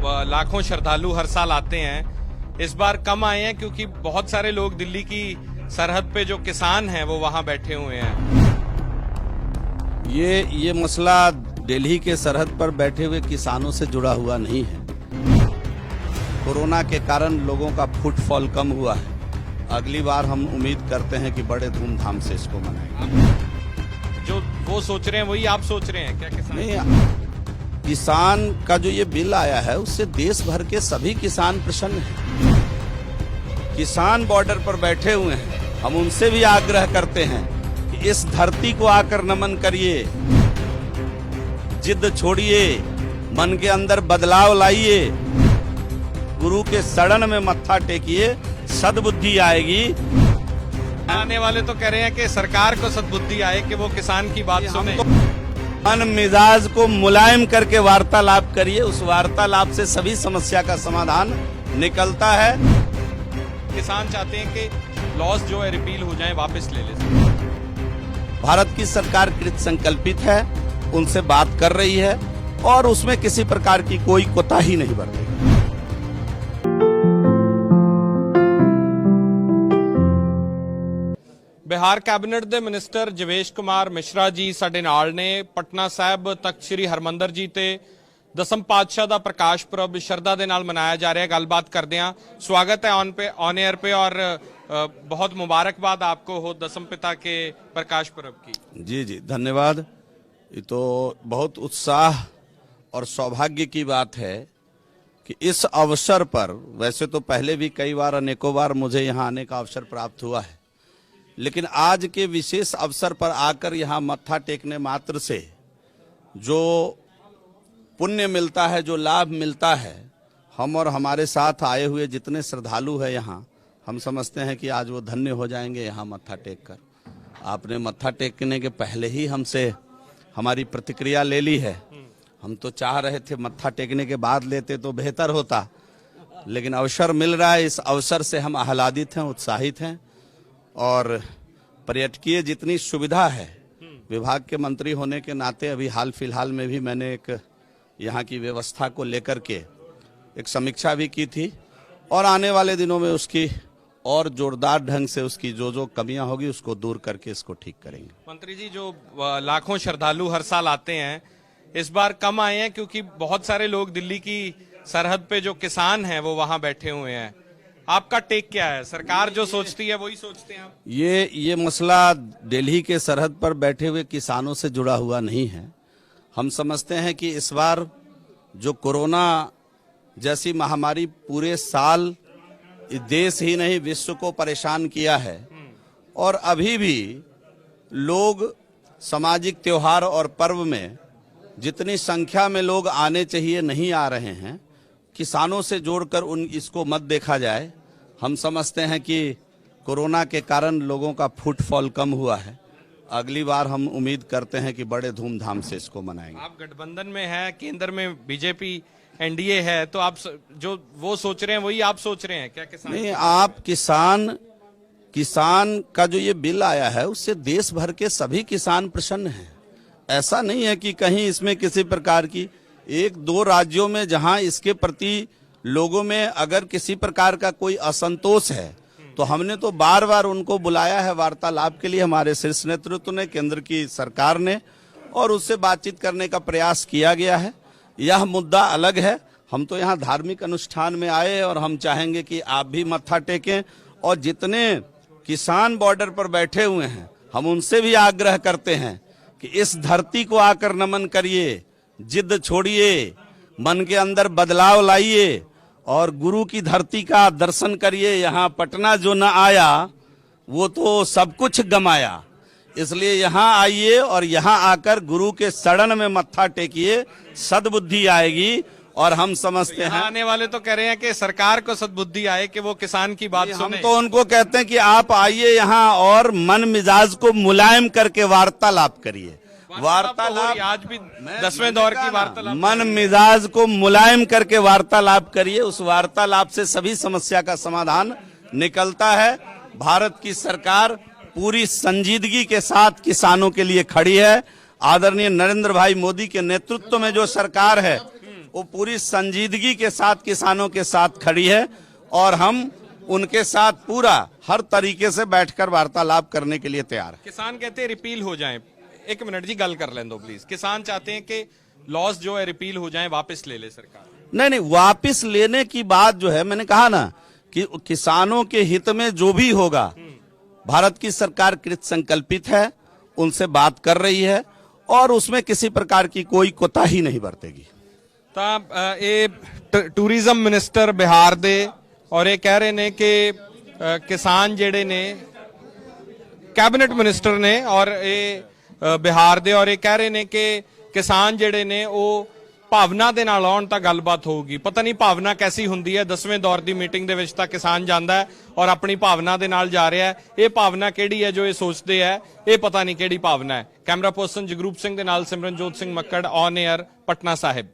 लाखों श्रद्धालु हर साल आते हैं, इस बार कम आए हैं क्योंकि बहुत सारे लोग दिल्ली की सरहद पे जो किसान हैं वो वहां बैठे हुए हैं। ये मसला दिल्ली के सरहद पर बैठे हुए किसानों से जुड़ा हुआ नहीं है। कोरोना के कारण लोगों का फुटफॉल कम हुआ है। अगली बार हम उम्मीद करते हैं कि बड़े धूमधाम से इसको मनाएंगे। जो वो सोच रहे हैं वही आप सोच रहे हैं क्या? किसान नहीं, किसान का जो ये बिल आया है उससे देश भर के सभी किसान प्रसन्न हैं। किसान बॉर्डर पर बैठे हुए हैं। हम उनसे भी आग्रह करते हैं कि इस धरती को आकर नमन करिए, जिद छोड़िए, मन के अंदर बदलाव लाइए, गुरु के शरण में मत्था टेकिए, सद्बुद्धि आएगी। आने वाले तो कह रहे हैं कि सरकार को सद्बुद्धि आए कि वो किसान की बात सुने। मन मिजाज को मुलायम करके वार्तालाप करिए, उस वार्तालाप से सभी समस्या का समाधान निकलता है। किसान चाहते हैं कि लॉस जो है रिपील हो जाए, वापस ले ले। भारत की सरकार कृत संकल्पित है, उनसे बात कर रही है और उसमें किसी प्रकार की कोई कोताही नहीं बरतेगी। बिहार कैबिनेट ਦੇ ਮਿਨਿਸਟਰ ਜਵੇਸ਼ ਕੁਮਾਰ ਮਿਸ਼ਰਾ ਜੀ ਸਾਡੇ ਨਾਲ ਨੇ। ਪਟਨਾ ਸਾਹਿਬ ਤਖਤ ਸ੍ਰੀ ਹਰਮੰਦਰ ਜੀ ਤੇ ਦਸਮ ਪਾਤਸ਼ਾਹ ਦਾ ਪ੍ਰਕਾਸ਼ ਪੁਰਬ ਸ਼ਰਧਾ ਦੇ ਨਾਲ ਮਨਾਇਆ ਜਾ ਰਿਹਾ ਹੈ। ਗੱਲਬਾਤ ਕਰਦੇ हैं। स्वागत है ऑन एयर पे और बहुत मुबारकबाद आपको हो दसम पिता के प्रकाश पुरब की। जी जी धन्यवाद। ये तो बहुत उत्साह और सौभाग्य की बात है कि इस अवसर पर, वैसे तो पहले भी कई बार अनेकों बार मुझे यहाँ आने का अवसर प्राप्त हुआ है, लेकिन आज के विशेष अवसर पर आकर यहाँ मत्था टेकने मात्र से जो पुण्य मिलता है, जो लाभ मिलता है, हम और हमारे साथ आए हुए जितने श्रद्धालु हैं यहाँ, हम समझते हैं कि आज वो धन्य हो जाएंगे यहाँ मत्था टेक कर। आपने मत्था टेकने के पहले ही हमसे हमारी प्रतिक्रिया ले ली है। हम तो चाह रहे थे मत्था टेकने के बाद लेते तो बेहतर होता, लेकिन अवसर मिल रहा है। इस अवसर से हम आह्लादित हैं, उत्साहित हैं और पर्यटकीय जितनी सुविधा है, विभाग के मंत्री होने के नाते अभी हाल फिलहाल में भी मैंने एक यहाँ की व्यवस्था को लेकर के एक समीक्षा भी की थी और आने वाले दिनों में उसकी और जोरदार ढंग से उसकी जो कमियां होगी उसको दूर करके इसको ठीक करेंगे। मंत्री जी, जो लाखों श्रद्धालु हर साल आते हैं, इस बार कम आए हैं क्योंकि बहुत सारे लोग दिल्ली की सरहद पे जो किसान हैं वो वहां बैठे हुए हैं। आपका टेक क्या है? सरकार जो सोचती है वही सोचते हैं आप? ये मसला दिल्ली के सरहद पर बैठे हुए किसानों से जुड़ा हुआ नहीं है। हम समझते हैं कि इस बार जो कोरोना जैसी महामारी पूरे साल देश ही नहीं विश्व को परेशान किया है और अभी भी लोग सामाजिक त्योहार और पर्व में जितनी संख्या में लोग आने चाहिए नहीं आ रहे हैं, किसानों से जोड़कर इसको मत देखा जाए। हम समझते हैं कि कोरोना के कारण लोगों का फुटफॉल कम हुआ है। अगली बार हम उम्मीद करते हैं कि बड़े धूमधाम से इसको मनाएंगे। आप गठबंधन में हैं, केंद्र में बीजेपी एनडीए है, तो आप जो वो सोच रहे हैं वही आप सोच रहे हैं क्या? किसान नहीं, आप किसान का जो ये बिल आया है उससे देश भर के सभी किसान प्रसन्न हैं। ऐसा नहीं है कि कहीं इसमें किसी प्रकार की एक दो राज्यों में जहां इसके प्रति लोगों में अगर किसी प्रकार का कोई असंतोष है तो हमने तो बार बार उनको बुलाया है वार्तालाप के लिए, हमारे शीर्ष नेतृत्व ने, केंद्र की सरकार ने, और उससे बातचीत करने का प्रयास किया गया है। यह मुद्दा अलग है। हम तो यहाँ धार्मिक अनुष्ठान में आए और हम चाहेंगे कि आप भी मत्था टेकें और जितने किसान बॉर्डर पर बैठे हुए हैं हम उनसे भी आग्रह करते हैं कि इस धरती को आकर नमन करिए, जिद छोड़िए, मन के अंदर बदलाव लाइए और गुरु की धरती का दर्शन करिए। यहाँ पटना जो न आया वो तो सब कुछ गमाया, इसलिए यहाँ आइए और यहाँ आकर गुरु के शरण में मत्था टेकिए, सद्बुद्धि आएगी। और हम समझते हैं, आने वाले तो कह रहे हैं कि सरकार को सद्बुद्धि आए कि वो किसान की बात सुने। हम तो उनको कहते हैं कि आप आइए यहाँ और मन मिजाज को मुलायम करके वार्तालाप करिए। वार्तालाप आज भी 10वें दौर की वार्तालाप, मन मिजाज को मुलायम करके वार्तालाप करिए, उस वार्तालाप से सभी समस्या का समाधान निकलता है। भारत की सरकार पूरी संजीदगी के साथ किसानों के लिए खड़ी है। आदरणीय नरेंद्र भाई मोदी के नेतृत्व में जो सरकार है वो पूरी संजीदगी के साथ किसानों के साथ खड़ी है और हम उनके साथ पूरा हर तरीके से बैठकर वार्तालाप करने के लिए तैयार है। किसान कहते हैं रिपील हो जाए। एक मिनट जी, गल कर लें दो प्लीज। किसान चाहते हैं कि लॉस जो है रिपील हो जाए, वापस ले ले सरकार। नहीं, वापस लेने की बात जो है, मैंने कहा ना कि किसानों के हित में जो भी होगा, भारत की सरकार कृत संकल्पित है, उनसे बात कर रही है और उसमें किसी प्रकार की कोई कोताही नहीं बरतेगी। ਤਾਂ ਇਹ ਟੂਰਿਜ਼ਮ ਮਿਨਿਸਟਰ ਬਿਹਾਰ ਦੇ ਔਰ ਇਹ ਕਹਿ ਰਹੇ ਨੇ ਕਿ ਕਿਸਾਨ ਜਿਹੜੇ ਨੇ ਕੈਬਨਿਟ ਮਿਨਿਸਟਰ ਨੇ ਔਰ ਇਹ ਬਿਹਾਰ ਦੇ ਔਰ ਇਹ ਕਹਿ ਰਹੇ ਨੇ ਕਿ ਕਿਸਾਨ ਜਿਹੜੇ ਨੇ ਉਹ ਭਾਵਨਾ ਦੇ ਨਾਲ ਆਉਣ ਤਾਂ ਗੱਲਬਾਤ ਹੋਊਗੀ। ਪਤਾ ਨਹੀਂ ਭਾਵਨਾ ਕੈਸੀ ਹੁੰਦੀ ਹੈ। 10ਵੇਂ ਦੌਰ ਦੀ ਮੀਟਿੰਗ ਦੇ ਵਿੱਚ ਤਾਂ ਕਿਸਾਨ ਜਾਂਦਾ ਹੈ ਔਰ ਆਪਣੀ ਭਾਵਨਾ ਦੇ ਨਾਲ ਜਾ ਰਿਹਾ ਹੈ। ਇਹ ਭਾਵਨਾ ਕਿਹੜੀ ਹੈ ਜੋ ਇਹ ਸੋਚਦੇ ਹੈ, ਇਹ ਪਤਾ ਨਹੀਂ ਕਿਹੜੀ ਭਾਵਨਾ ਹੈ। ਕੈਮਰਾ ਪਰਸਨ ਜਗਰੂਪ ਸਿੰਘ ਦੇ ਨਾਲ ਸਿਮਰਨਜੋਤ ਸਿੰਘ ਮੱਕੜ, ਔਨ 에ਅਰ, ਪਟਨਾ ਸਾਹਿਬ।